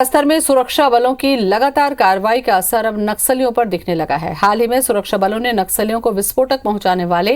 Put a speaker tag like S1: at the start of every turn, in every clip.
S1: बस्तर में सुरक्षा बलों की लगातार कार्रवाई का असर अब नक्सलियों पर दिखने लगा है। हाल ही में सुरक्षा बलों ने नक्सलियों को विस्फोटक पहुंचाने वाले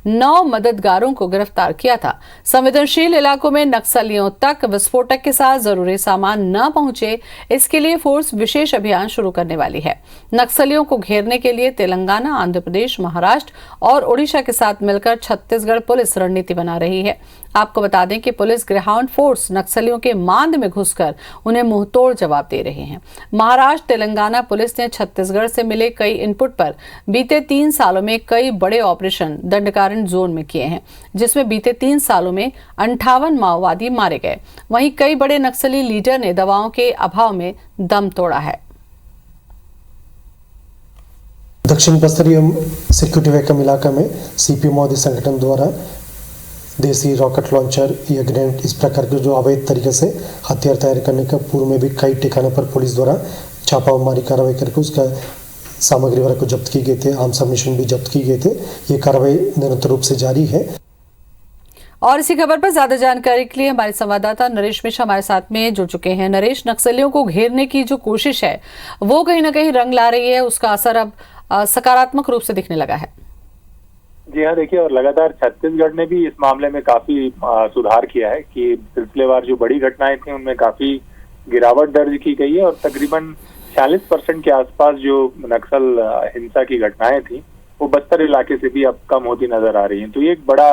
S1: 9 मददगारों को गिरफ्तार किया था। संवेदनशील इलाकों में नक्सलियों तक विस्फोटक के साथ जरूरी सामान न पहुंचे, इसके लिए फोर्स विशेष अभियान शुरू करने वाली है। नक्सलियों को घेरने के लिए तेलंगाना, आंध्र प्रदेश, महाराष्ट्र और ओडिशा के साथ मिलकर छत्तीसगढ़ पुलिस रणनीति बना रही है। आपको बता दें कि पुलिस ग्रेहाउंड फोर्स नक्सलियों के मांद में घुसकर उन्हें मुंहतोड़ जवाब दे रहे हैं। महाराष्ट्र, तेलंगाना पुलिस ने छत्तीसगढ़ से मिले कई इनपुट पर बीते 3 सालों में कई बड़े ऑपरेशन दंडकारण्य जोन में किए हैं, जिसमें बीते 3 सालों में 58 माओवादी मारे गए। वहीं कई बड़े नक्सली लीडर ने दवाओं के अभाव में दम तोड़ा है।
S2: दक्षिण बस्तर सिक्योरिटी वैकम इलाका में सीपी मोदी संगठन द्वारा देसी रॉकेट लॉन्चर या ग्रेनेड इस प्रकार के जो अवैध तरीके से हथियार तैयार करने का पूर्व में भी कई ठिकानों पर पुलिस द्वारा छापामारी कार्रवाई करके उसका सामग्री वगैरह को जब्त की गए थे। आर्म्स सबमिशन भी जब्त की गए थे। ये कार्रवाई निरंतर रूप से जारी है।
S1: और इसी खबर पर ज्यादा जानकारी के लिए हमारे संवाददाता नरेश मिश्रा हमारे साथ में जुड़ चुके हैं। नरेश, नक्सलियों को घेरने की जो कोशिश है वो कहीं ना कहीं रंग ला रही है, उसका असर अब सकारात्मक रूप से दिखने लगा है।
S3: जी हाँ, देखिए, और लगातार छत्तीसगढ़ ने भी इस मामले में काफी सुधार किया है कि सिलसिलेवार जो बड़ी घटनाएं थी उनमें काफी गिरावट दर्ज की गई है और तकरीबन 40% के आसपास जो नक्सल हिंसा की घटनाएं थी वो बस्तर इलाके से भी अब कम होती नजर आ रही हैं। तो ये एक बड़ा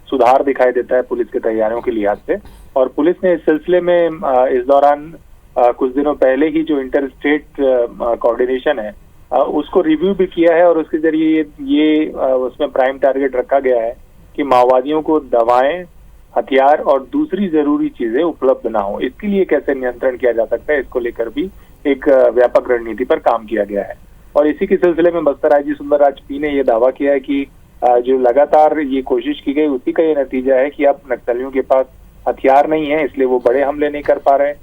S3: सुधार दिखाई देता है पुलिस की तैयारियों के लिहाज से। और पुलिस ने इस सिलसिले में इस दौरान कुछ दिनों पहले ही जो इंटर स्टेट कोऑर्डिनेशन है उसको रिव्यू भी किया है और उसके जरिए ये उसमें प्राइम टारगेट रखा गया है कि माओवादियों को दवाएं, हथियार और दूसरी जरूरी चीजें उपलब्ध ना हो। इसके लिए कैसे नियंत्रण किया जा सकता है, इसको लेकर भी एक व्यापक रणनीति पर काम किया गया है। और इसी के सिलसिले में बस्तर आईजी सुंदरराज पी ने यह दावा किया है कि जो लगातार ये कोशिश की गई उसी का ये नतीजा है कि अब नक्सलियों के पास हथियार नहीं है, इसलिए वो बड़े हमले नहीं कर पा रहे,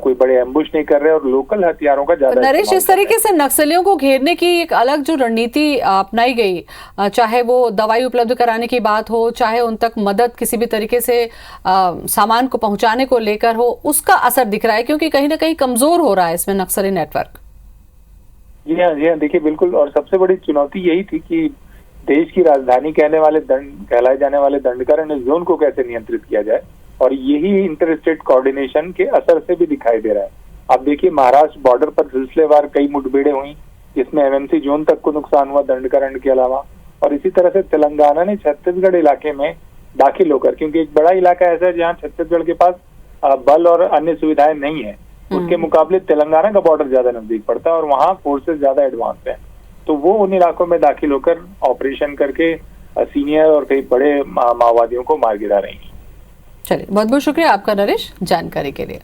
S3: कोई बड़े एम्बुश नहीं कर रहे और लोकल हथियारों का ज्यादा।
S1: नरेश, इस तरीके से नक्सलियों को घेरने की एक अलग जो रणनीति अपनाई गई, चाहे वो दवाई उपलब्ध कराने की बात हो, चाहे उन तक मदद किसी भी तरीके से सामान को पहुंचाने को लेकर हो, उसका असर दिख रहा है क्योंकि कहीं ना कहीं कमजोर हो रहा है इसमें नक्सली नेटवर्क।
S3: जी हाँ, देखिए, बिल्कुल। और सबसे बड़ी चुनौती यही थी कि देश की राजधानी कहलाए जाने वाले दंडकारण्य जोन को कैसे नियंत्रित किया जाए और यही इंटर स्टेट कोऑर्डिनेशन के असर से भी दिखाई दे रहा है। आप देखिए, महाराष्ट्र बॉर्डर पर सिलसिलेवार कई मुठभेड़ें हुई जिसमें एमएमसी जोन तक को नुकसान हुआ दंडकारण्य के अलावा। और इसी तरह से तेलंगाना ने छत्तीसगढ़ इलाके में दाखिल होकर, क्योंकि एक बड़ा इलाका ऐसा है जहाँ छत्तीसगढ़ के पास बल और अन्य सुविधाएं नहीं है, उसके मुकाबले तेलंगाना का बॉर्डर ज्यादा नजदीक पड़ता है और वहाँ फोर्सेज ज्यादा एडवांस है। तो वो उन इलाकों में दाखिल होकर ऑपरेशन करके सीनियर और कई बड़े माओवादियों को मार गिरा रही हैं।
S1: चलिए, बहुत बहुत शुक्रिया आपका नरेश जानकारी के लिए।